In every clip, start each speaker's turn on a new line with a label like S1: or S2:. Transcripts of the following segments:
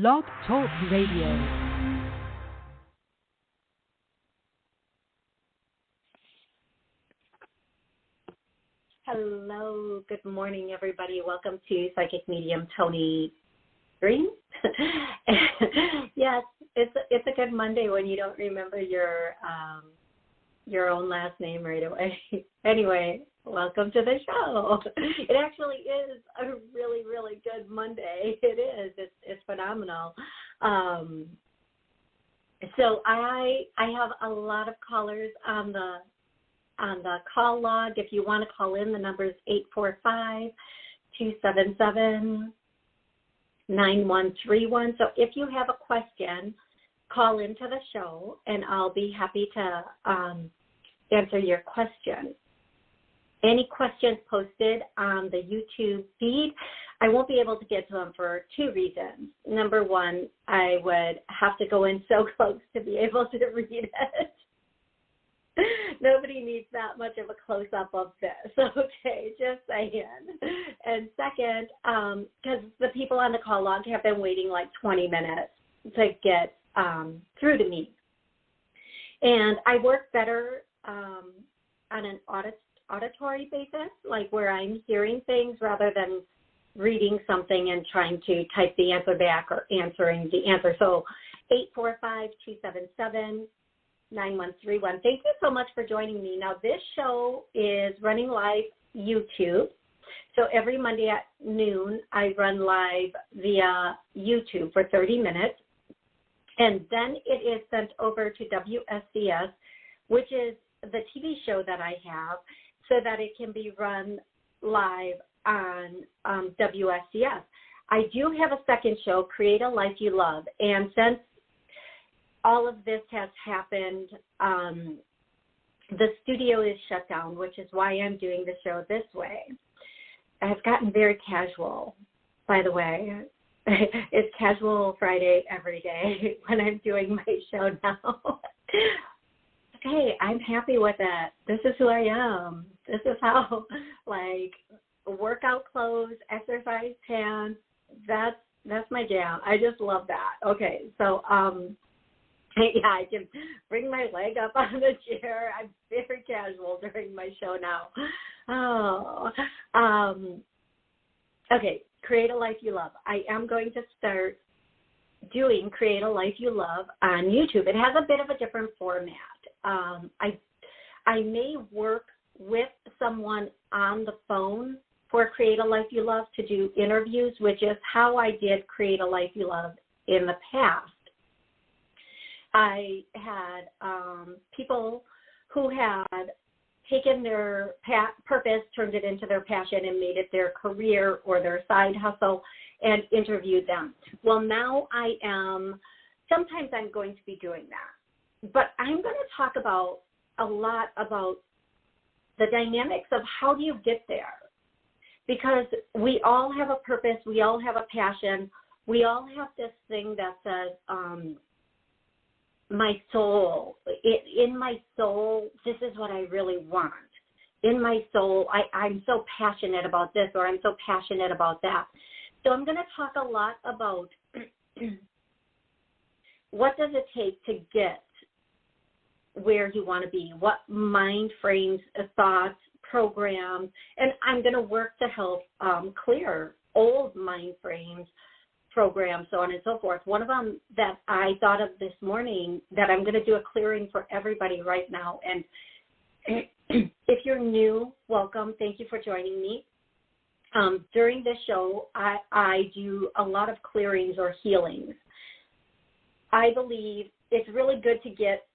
S1: Blog Talk Radio.
S2: Hello, good morning, everybody. Welcome to Psychic Medium Toni Greene. Yes, it's a good Monday when you don't remember your own last name right away. Anyway, welcome to the show. It actually is a really, really good Monday. It is. It's phenomenal. So I have a lot of callers on the call log. If you want to call in, the number is 845-277-9131. So if you have a question, call into the show, and I'll be happy to answer your question. Any questions posted on the YouTube feed, I won't be able to get to them for two reasons. Number one, I would have to go in so close to be able to read it. Nobody needs that much of a close-up of this, okay, just saying. And second, because the people on the call log have been waiting like 20 minutes to get through to me. And I work better on an auditory basis, like where I'm hearing things rather than reading something and trying to type the answer back or answering the answer. So 845-277-9131. Thank you so much for joining me. Now, this show is running live YouTube. So every Monday at noon, I run live via YouTube for 30 minutes. And then it is sent over to WSCS, which is the TV show that I have, so that it can be run live on WSCS. I do have a second show, Create a Life You Love. And since all of this has happened, the studio is shut down, which is why I'm doing the show this way. I've gotten very casual, by the way. It's casual Friday every day when I'm doing my show now. Okay, I'm happy with it. This is who I am. This is how, like, workout clothes, exercise pants, that's my jam. I just love that. Okay, so, yeah, I can bring my leg up on the chair. I'm very casual during my show now. Okay, Create a Life You Love. I am going to start doing Create a Life You Love on YouTube. It has a bit of a different format. I may work with someone on the phone for Create a Life You Love to do interviews, which is how I did Create a Life You Love in the past. I had people who had taken their purpose, turned it into their passion, and made it their career or their side hustle, and interviewed them. Well, now sometimes I'm going to be doing that. But I'm going to talk a lot about the dynamics of how do you get there. Because we all have a purpose, we all have a passion, we all have this thing that says, my soul, in my soul, this is what I really want. In my soul, I'm so passionate about this, or I'm so passionate about that. So I'm going to talk a lot about what does it take to get where you want to be, what mind frames, thoughts, programs, and I'm going to work to help clear old mind frames, programs, so on and so forth. One of them that I thought of this morning that I'm going to do a clearing for everybody right now. And if you're new, welcome. Thank you for joining me. During this show, I do a lot of clearings or healings. I believe it's really good to get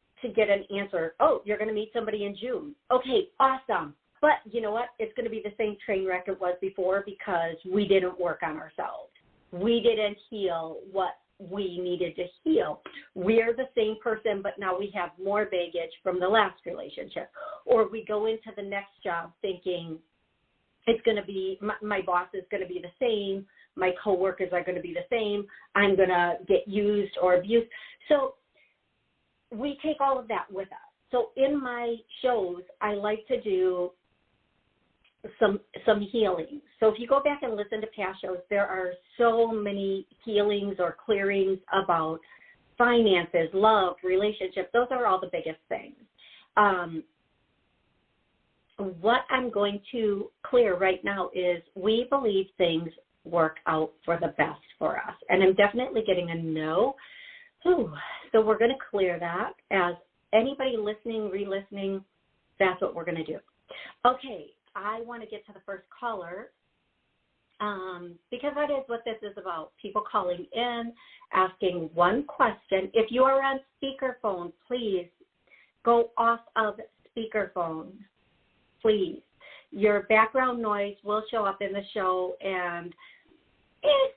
S2: an answer. Oh, you're going to meet somebody in June. Okay, awesome. But you know what? It's going to be the same train wreck it was before because we didn't work on ourselves. We didn't heal what we needed to heal. We're the same person, but now we have more baggage from the last relationship. Or we go into the next job thinking it's going to be, my boss is going to be the same, my coworkers are going to be the same, I'm going to get used or abused. So we take all of that with us. So in my shows, I like to do some healing. So if you go back and listen to past shows, there are so many healings or clearings about finances, love, relationships. Those are all the biggest things. What I'm going to clear right now is we believe things work out for the best for us. And I'm definitely getting a no. So we're going to clear that. As anybody listening, re-listening, that's what we're going to do. Okay, I want to get to the first caller because that is what this is about. People calling in, asking one question. If you are on speakerphone, please go off of speakerphone, please. Your background noise will show up in the show, and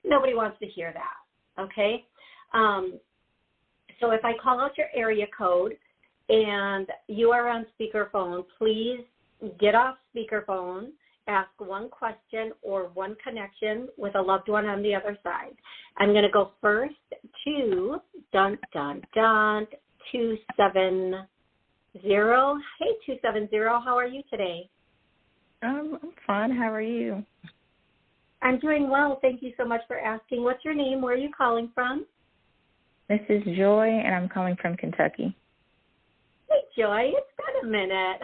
S2: nobody wants to hear that, okay? So if I call out your area code and you are on speakerphone, please get off speakerphone, ask one question or one connection with a loved one on the other side. I'm going to go first to 270. Hey, 270, how are you today?
S1: I'm fine. How are you?
S2: I'm doing well. Thank you so much for asking. What's your name? Where are you calling from?
S1: This is Joy, and I'm calling from Kentucky.
S2: Hey, Joy. It's been a minute.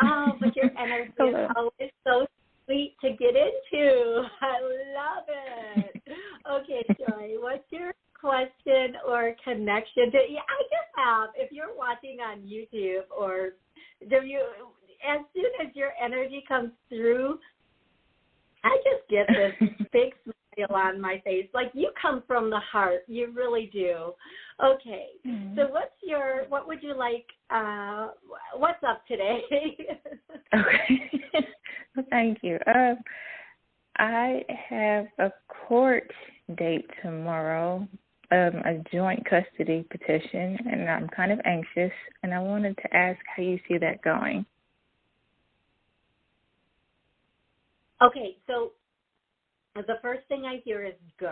S2: Oh, but your energy is always so sweet to get into. I love it. Okay, Joy, what's your question or connection? I just have, if you're watching on YouTube or as soon as your energy comes through, I just get this big smile on my face. Like, you come from the heart. You really do. Okay. Mm-hmm. So what would you like, what's up today?
S1: Okay. Well, thank you. I have a court date tomorrow, a joint custody petition, and I'm kind of anxious, and I wanted to ask how you see that going.
S2: Okay, so the first thing I hear is good,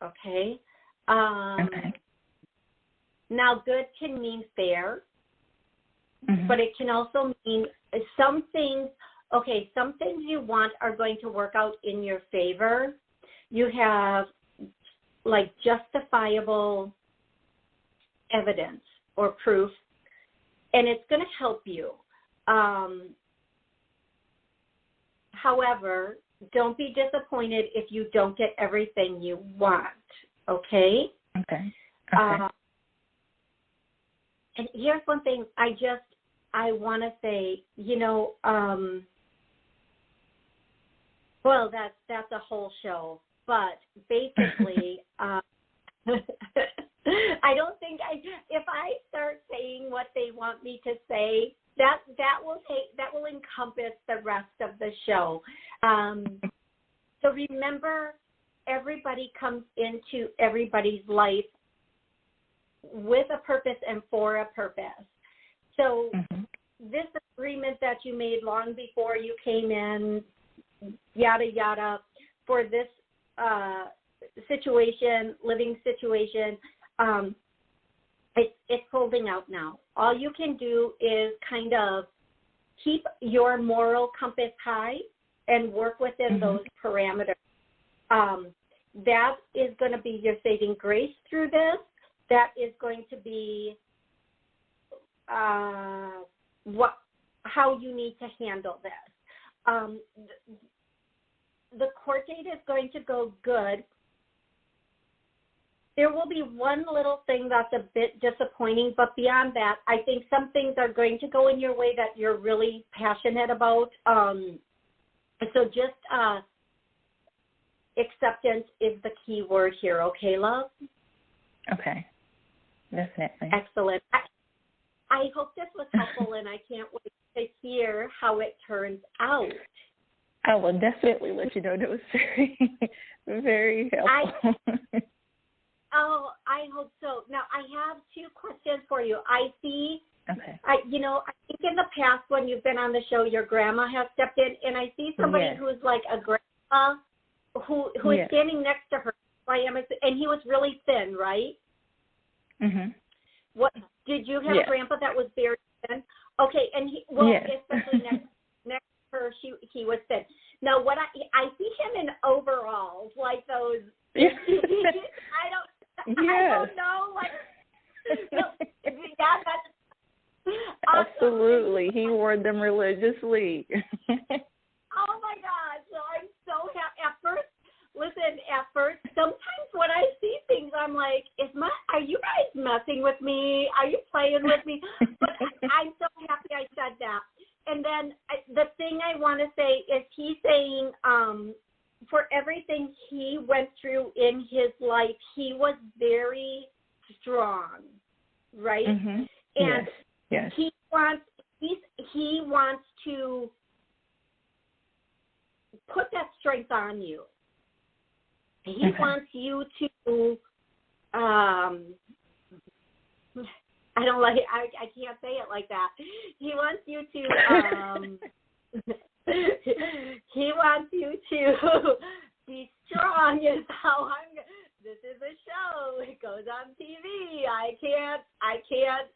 S2: okay?
S1: Okay.
S2: Now, good can mean fair,
S1: mm-hmm.
S2: but it can also mean some things you want are going to work out in your favor. You have, like, justifiable evidence or proof, and it's going to help you. However, don't be disappointed if you don't get everything you want, okay?
S1: Okay.
S2: And here's one thing I want to say, well, that's a whole show, but basically, I don't think if I start saying what they want me to say, that will encompass the rest of the show. So remember, everybody comes into everybody's life with a purpose and for a purpose. So mm-hmm. This agreement that you made long before you came in, yada, yada, for this living situation, it's holding out now. All you can do is kind of keep your moral compass high and work within mm-hmm. those parameters. That is going to be your saving grace through this. That is going to be how you need to handle this. The court date is going to go good. There will be one little thing that's a bit disappointing, but beyond that, I think some things are going to go in your way that you're really passionate about. So just acceptance is the key word here, okay, love?
S1: Okay, definitely.
S2: Excellent. I hope this was helpful, and I can't wait to hear how it turns out.
S1: I will definitely let you know. That was very, very helpful.
S2: I hope so. Now, I have two questions for you. I see,
S1: okay.
S2: I think in the past when you've been on the show, your grandma has stepped in, and I see somebody
S1: yes.
S2: who's like a grandma who is
S1: yes.
S2: standing next to her. And he was really thin, right?
S1: Mm-hmm.
S2: What did you have
S1: yes.
S2: a grandpa that was very thin? Okay, and
S1: yes.
S2: especially next her he was thin. Now, what I see him in overalls, like those. I don't know, like. Yeah, that's awesome.
S1: Absolutely, he wore them religiously.
S2: Oh my God! So I'm so happy. At first, sometimes when I see things, I'm like, are you guys messing with me? Are you playing with me? But I'm so happy I said that. And then the thing I want to say is he's saying for everything he went through in his life, he was very strong, right?
S1: Mm-hmm.
S2: And
S1: yes.
S2: he wants to put that strength on you. He wants you to I can't say it like that. He wants you to he wants you to be strong is how this is a show. It goes on TV. I can't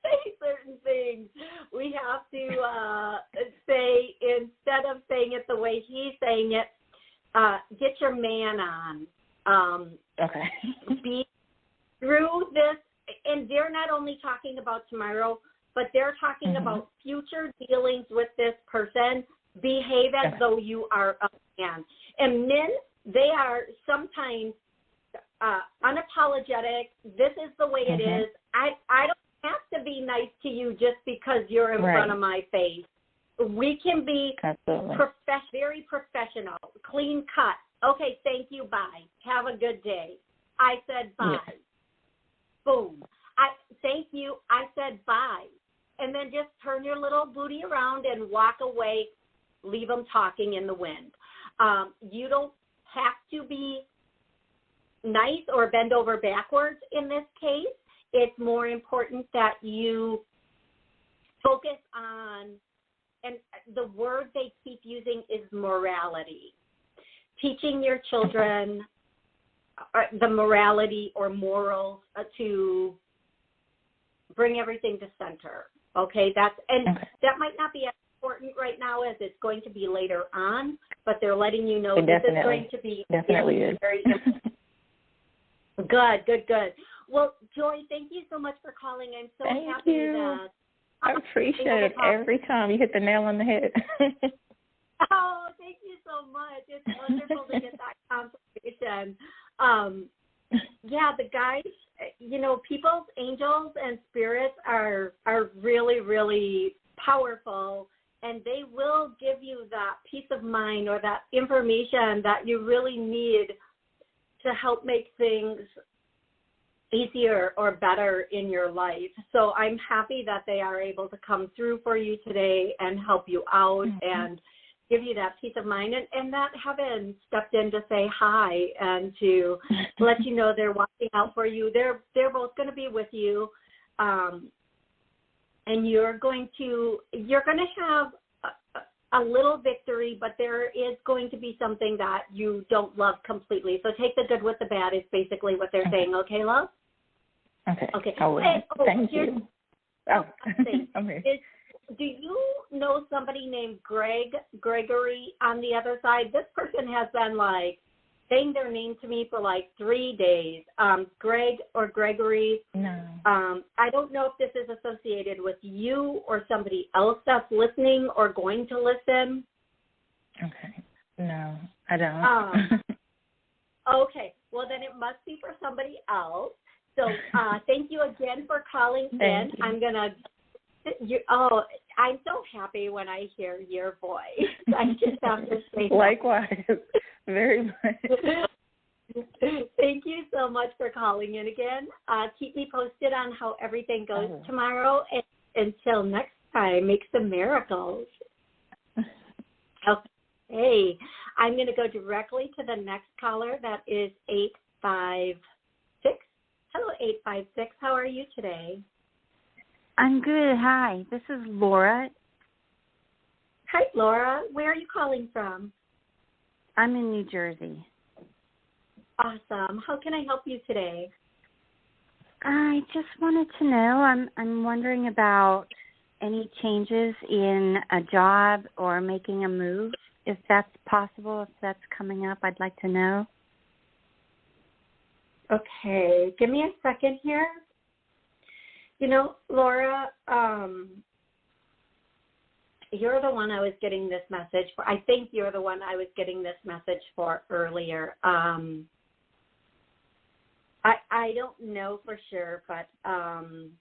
S2: say certain things. We have to say, instead of saying it the way he's saying it, get your man on. Be through this, and they're not only talking about tomorrow, but they're talking about future dealings with this person. Behave as though you are a man. And men, they are sometimes unapologetic. This is the way it is. I don't have to be nice to you just because you're in front of my face. We can be very professional, clean cut. Okay, thank you, bye. Have a good day. I said bye. Yes. Boom. Thank you. I said bye. And then just turn your little booty around and walk away. Leave them talking in the wind. You don't have to be nice or bend over backwards in this case. It's more important that you focus on, and the word they keep using is morality. Teaching your children the morality or morals to bring everything to center. Okay, that might not be as important right now as it's going to be later on, but they're letting you know this is going to be very important. Good. Well, Joy, thank you so much for calling. I'm so happy that
S1: I appreciate it every time. You hit the nail on the head.
S2: Oh, thank you so much. It's wonderful to get that confirmation. The guys, people's angels and spirits are really, really powerful, and they will give you that peace of mind or that information that you really need to help make things easier or better in your life. So I'm happy that they are able to come through for you today and help you out and give you that peace of mind, and that heaven stepped in to say hi and to let you know they're watching out for you. They're both going to be with you, and you're going to have a little victory, but there is going to be something that you don't love completely. So take the good with the bad is basically what they're saying. Okay, love? Okay.
S1: Thank you. I'm here.
S2: Do you know somebody named Gregory on the other side? This person has been saying their name to me for 3 days. Greg or Gregory.
S1: No.
S2: I don't know if this is associated with you or somebody else that's listening or going to listen.
S1: Okay. No, I don't.
S2: Okay. Well, then it must be for somebody else. So thank you again for calling in. I'm going to I'm so happy when I hear your voice. I just have to say
S1: likewise, very much.
S2: Thank you so much for calling in again. Keep me posted on how everything goes tomorrow. And until next time, make some miracles. Okay. I'm going to go directly to the next caller. That is 856. Hello, 856. How are you today?
S3: I'm good. Hi, this is Laura.
S2: Hi, Laura. Where are you calling from?
S3: I'm in New Jersey.
S2: Awesome. How can I help you today?
S3: I just wanted to know, I'm wondering about any changes in a job or making a move, if that's possible, if that's coming up, I'd like to know.
S2: Okay, give me a second here. You know, Laura, you're the one I was getting this message for. I think you're the one I was getting this message for earlier. I don't know for sure, but I'm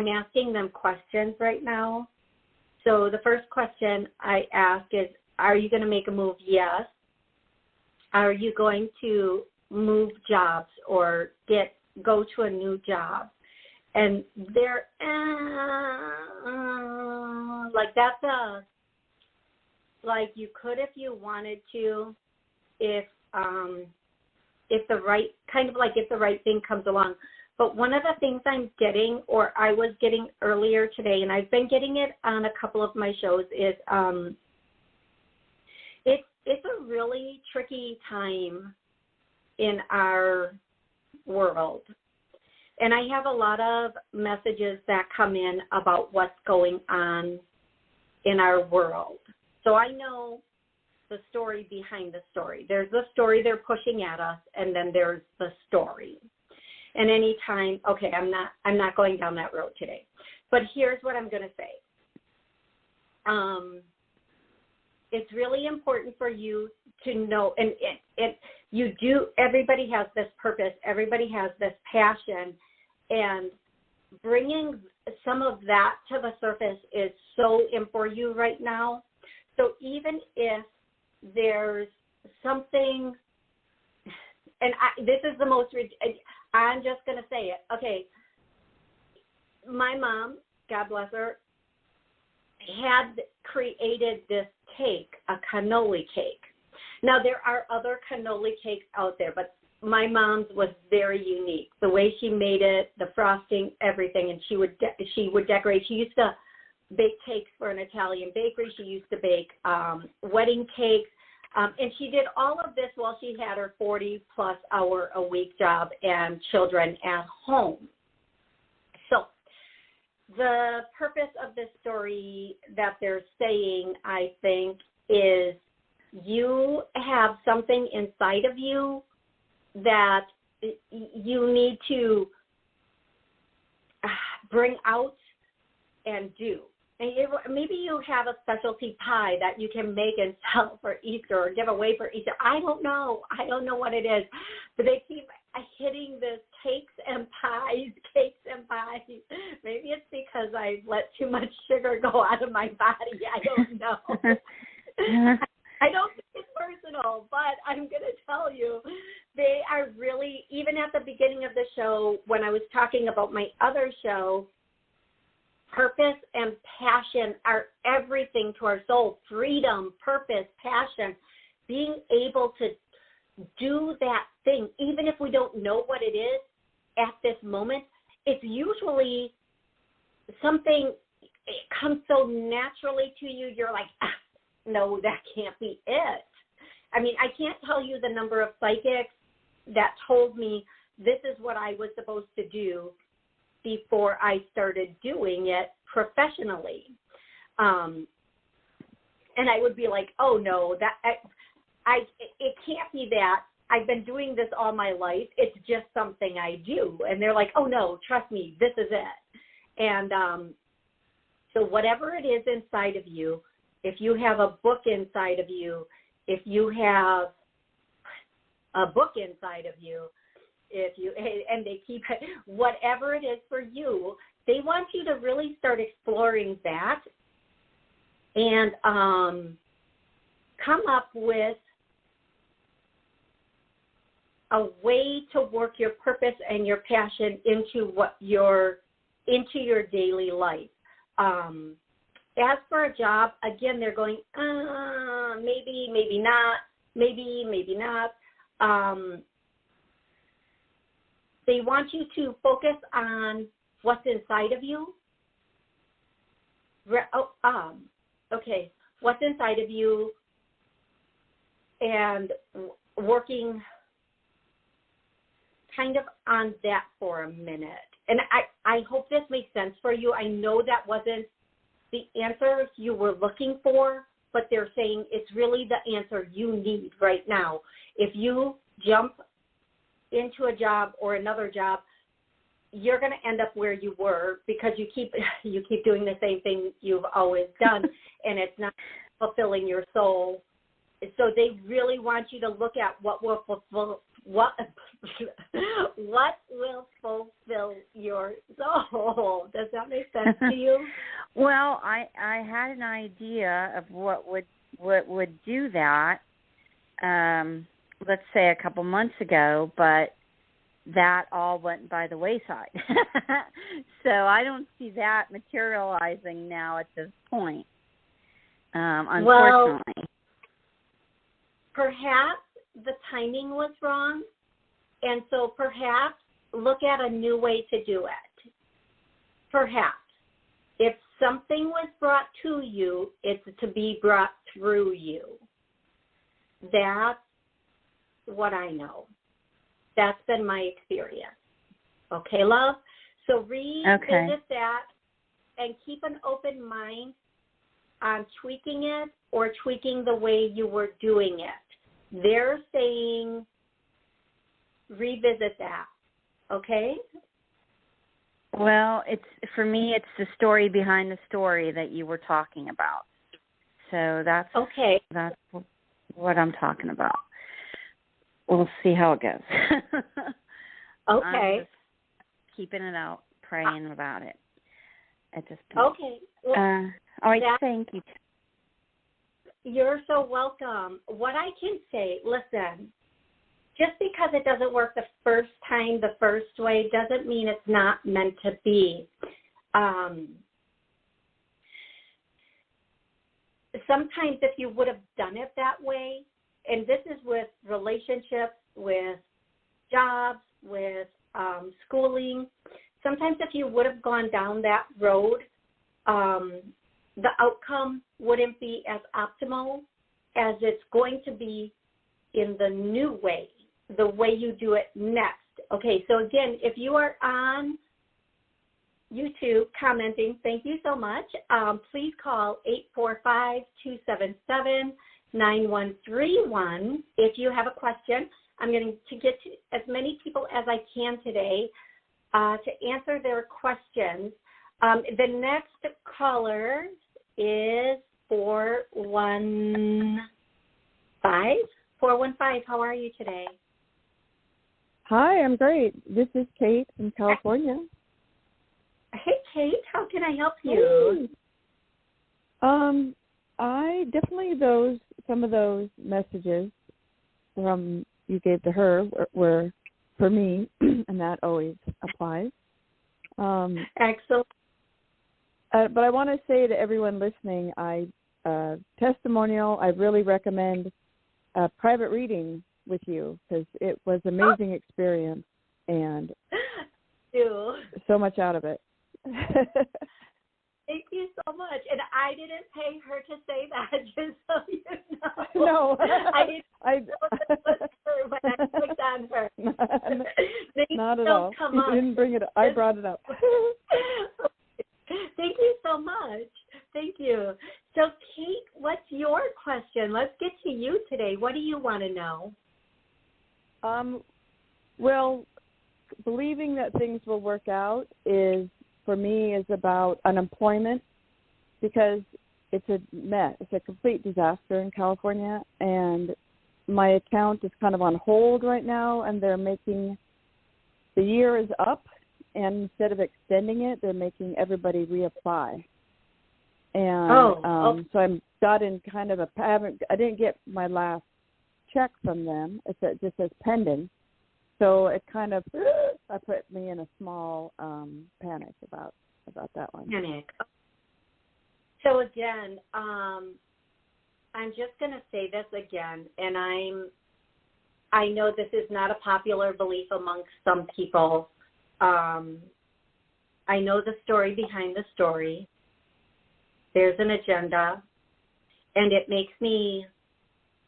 S2: asking them questions right now. So the first question I ask is, are you going to make a move? Yes. Are you going to move jobs or go to a new job? And they're like that's like you could if you wanted to, if the right if the right thing comes along. But one of the things I'm getting, or I was getting earlier today, and I've been getting it on a couple of my shows, is it's a really tricky time in our world. And I have a lot of messages that come in about what's going on in our world. So I know the story behind the story. There's the story they're pushing at us, and then there's the story. And anytime, okay, I'm not going down that road today. But here's what I'm going to say. It's really important for you to know, and everybody has this purpose, everybody has this passion, and bringing some of that to the surface is so important for you right now. So even if there's something, and this is the most, I'm just going to say it. Okay, my mom, God bless her, had created this cake, a cannoli cake. Now, there are other cannoli cakes out there, but my mom's was very unique. The way she made it, the frosting, everything, and she would decorate. She used to bake cakes for an Italian bakery. She used to bake wedding cakes, and she did all of this while she had her 40-plus hour a week job and children at home. So the purpose of this story that they're saying, I think, is you have something inside of you that you need to bring out and do. And maybe you have a specialty pie that you can make and sell for Easter or give away for Easter. I don't know. I don't know what it is. But they keep hitting this cakes and pies. Maybe it's because I let too much sugar go out of my body. I don't know. I don't think it's personal, but I'm going to tell you, they are really, even at the beginning of the show, when I was talking about my other show, purpose and passion are everything to our soul. Freedom, purpose, passion, being able to do that thing, even if we don't know what it is at this moment, it's usually something, it comes so naturally to you, you're like, no, that can't be it. I mean, I can't tell you the number of psychics that told me this is what I was supposed to do before I started doing it professionally. And I would be like, oh, no, it can't be that. I've been doing this all my life. It's just something I do. And they're like, oh, no, trust me, this is it. And so whatever it is inside of you, if you have a book inside of you, if you have a book inside of you, and they keep, whatever it is for you, they want you to really start exploring that and come up with a way to work your purpose and your passion into your daily life. As for a job, again, they're going, maybe, maybe not, maybe, maybe not. They want you to focus on what's inside of you. Okay, what's inside of you and working kind of on that for a minute. And I hope this makes sense for you. I know that wasn't the answer you were looking for, but they're saying it's really the answer you need right now. If you jump into a job or another job, you're going to end up where you were because you keep doing the same thing you've always done, and it's not fulfilling your soul. So they really want you to look at what will fulfill your soul. Does that make sense to you?
S3: Well, I had an idea of what would do that. Let's say a couple months ago, but that all went by the wayside. So I don't see that materializing now at this point, unfortunately.
S2: Well, perhaps the timing was wrong, and so perhaps look at a new way to do it. Perhaps. If something was brought to you, it's to be brought through you. That's what I know. That's been my experience. Okay, love? So revisit that and keep an open mind on tweaking it or tweaking the way you were doing it. They're saying revisit that. Okay?
S3: Well, for me, it's the story behind the story that you were talking about. So that's what I'm talking about. We'll see how it goes.
S2: Okay.
S3: I'm just keeping it out, praying about it at this point.
S2: Okay. Well,
S3: all right, thank you.
S2: You're so welcome. What I can say, listen, just because it doesn't work the first time, the first way, doesn't mean it's not meant to be. Sometimes if you would have done it that way, and this is with relationships, with jobs, with schooling, sometimes if you would have gone down that road, the outcome wouldn't be as optimal as it's going to be in the new way, the way you do it next. Okay, so again, if you are on YouTube commenting, thank you so much. Please call 845-277-9131 if you have a question. I'm going to get to as many people as I can today to answer their questions. The next caller is 415. 415, how are you today?
S4: Hi, I'm great. This is Kate from California.
S2: Hey, Kate, how can I help you?
S4: Hey. I definitely some of those messages you gave to her were for me, and that always applies.
S2: Excellent.
S4: But I want to say to everyone listening, testimonial, I really recommend a private reading with you because it was an amazing experience and so much out of it.
S2: Thank you so much. And I didn't pay her to say that, just so you know.
S4: No.
S2: I didn't her when I clicked on her.
S4: Not at all. You didn't bring it up. I brought it up.
S2: Thank you so much. Thank you. So, Kate, what's your question? Let's get to you today. What do you want to know?
S4: Well, believing that things will work out for me is about unemployment because it's a mess. It's a complete disaster in California, and my account is kind of on hold right now, and the year is up, and instead of extending it, they're making everybody reapply. And so I'm got in kind of I didn't get my last check from them. It just says pending. So it kind of put me in a small panic about that one.
S2: Panic. So again, I'm just going to say this again, and I know this is not a popular belief amongst some people. I know the story behind the story. There's an agenda, and it makes me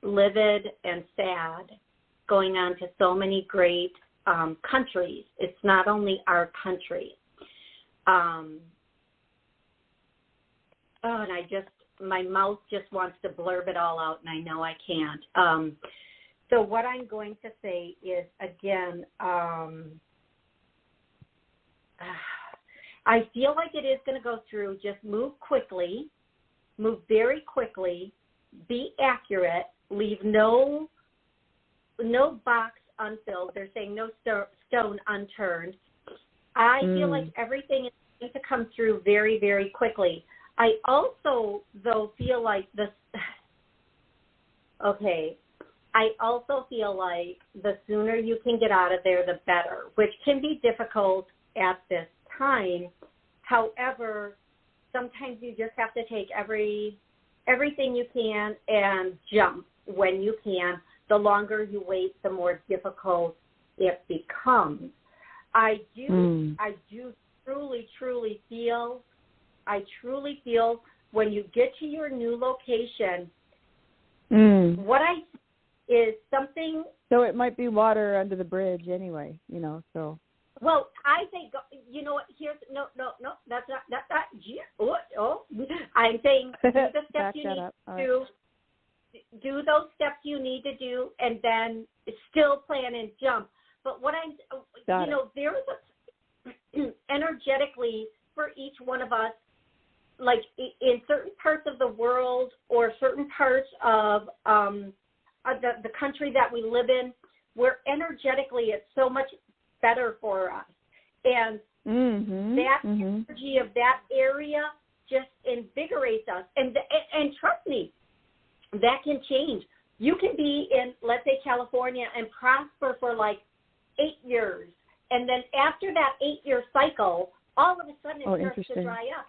S2: livid and sad going on to so many great countries. It's not only our country. And my mouth just wants to blurb it all out, and I know I can't. So what I'm going to say is, again, I feel like it is going to go through. Just move quickly, move very quickly, be accurate, leave no box unfilled. They're saying no stone unturned. I feel like everything is going to come through very, very quickly. I also, though, feel like I also feel like the sooner you can get out of there, the better, which can be difficult at this time. However, sometimes you just have to take everything you can and jump when you can. The longer you wait, the more difficult it becomes. I do truly feel when you get to your new location, what I is something.
S4: So it might be water under the bridge anyway, so.
S2: Well, I think, what, here's, no, that's not, I'm saying do the steps you need to do. Do those steps you need to do, and then still plan and jump. But what there is energetically for each one of us, like in certain parts of the world or certain parts of the country that we live in, where energetically it's so much better for us. And that energy of that area just invigorates us. And trust me, that can change. You can be in, let's say, California and prosper for like 8 years. And then after that 8-year cycle, all of a sudden it starts to dry up.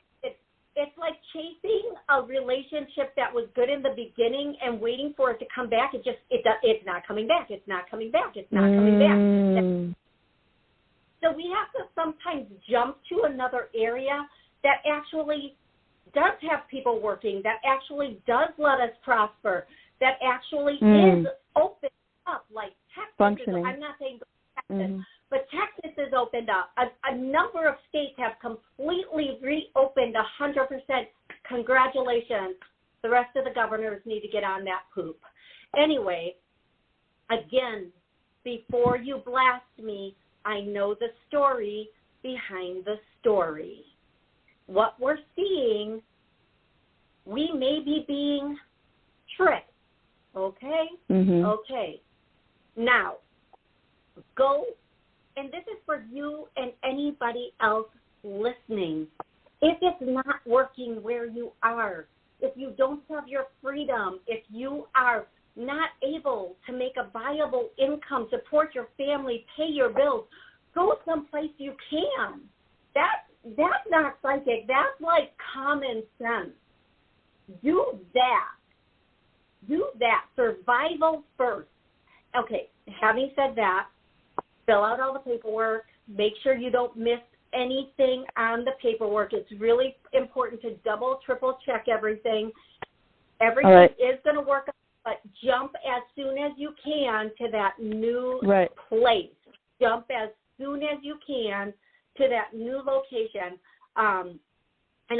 S2: It's like chasing a relationship that was good in the beginning and waiting for it to come back. It's not coming back. It's not coming back. It's not coming back. So we have to sometimes jump to another area that actually does have people working, that actually does let us prosper, that actually is open up, like Texas.
S4: Functioning.
S2: I'm not saying Texas, but Texas is opened up. A number of states have completely reopened 100%. Congratulations. The rest of the governors need to get on that poop. Anyway, again, before you blast me, I know the story behind the story. What we're seeing, we may be being tricked. Okay? Okay. Now, go, and this is for you and anybody else listening. If it's not working where you are, if you don't have your freedom, if you are not able to make a viable income, support your family, pay your bills, go someplace you can. That's not psychic. That's like common sense. Do that. Do that. Survival first. Okay, having said that, fill out all the paperwork. Make sure you don't miss anything on the paperwork. It's really important to double, triple check everything. Everything is going to work, but jump as soon as you can to that new place. Jump as soon as you can to that new location. And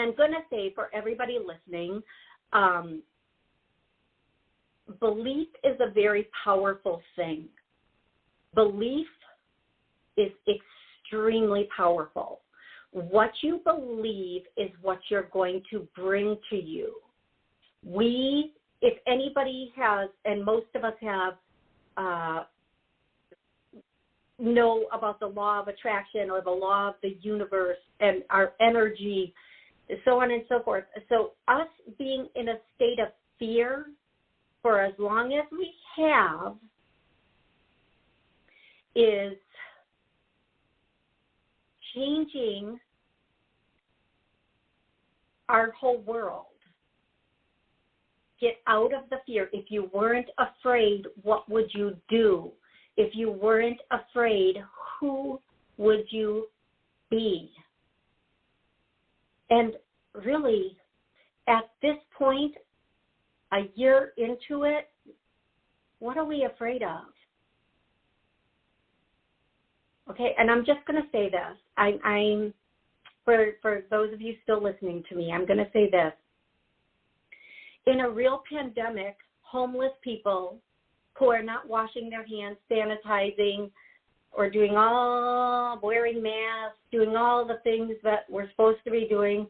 S2: I'm going to say for everybody listening, belief is a very powerful thing. Belief is extremely powerful. What you believe is what you're going to bring to you. If anybody has, and most of us have, know about the law of attraction or the law of the universe and our energy, so on and so forth. So us being in a state of fear for as long as we have is changing our whole world. Get out of the fear. If you weren't afraid, what would you do? If you weren't afraid, who would you be? And really, at this point, a year into it, what are we afraid of? Okay, and I'm just going to say this. I'm for those of you still listening to me, I'm going to say this. In a real pandemic, homeless people who are not washing their hands, sanitizing, or wearing masks, doing all the things that we're supposed to be doing,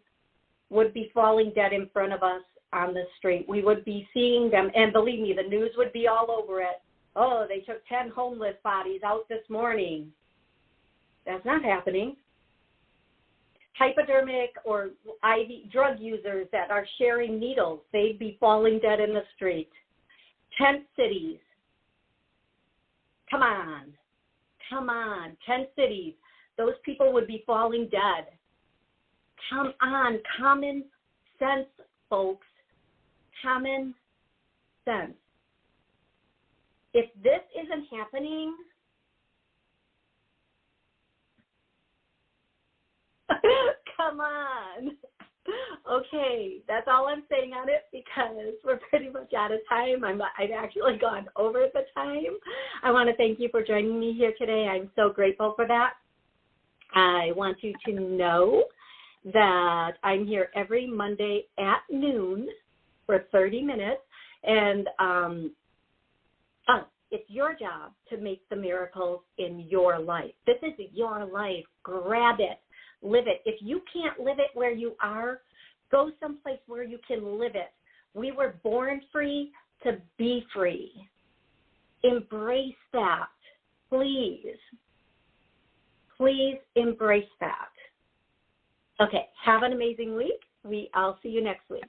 S2: would be falling dead in front of us on the street. We would be seeing them, and believe me, the news would be all over it. Oh, they took 10 homeless bodies out this morning. That's not happening. Hypodermic or IV drug users that are sharing needles, they'd be falling dead in the street. Tent cities. Come on. 10 cities. Those people would be falling dead. Come on. Common sense, folks. Common sense. If this isn't happening, come on. Okay, that's all I'm saying on it because we're pretty much out of time. I've actually gone over the time. I want to thank you for joining me here today. I'm so grateful for that. I want you to know that I'm here every Monday at noon for 30 minutes. And it's your job to make the miracles in your life. This is your life. Grab it. Live it. If you can't live it where you are, go someplace where you can live it. We were born free to be free. Embrace that. Please. Please embrace that. Okay, have an amazing week. I'll see you next week.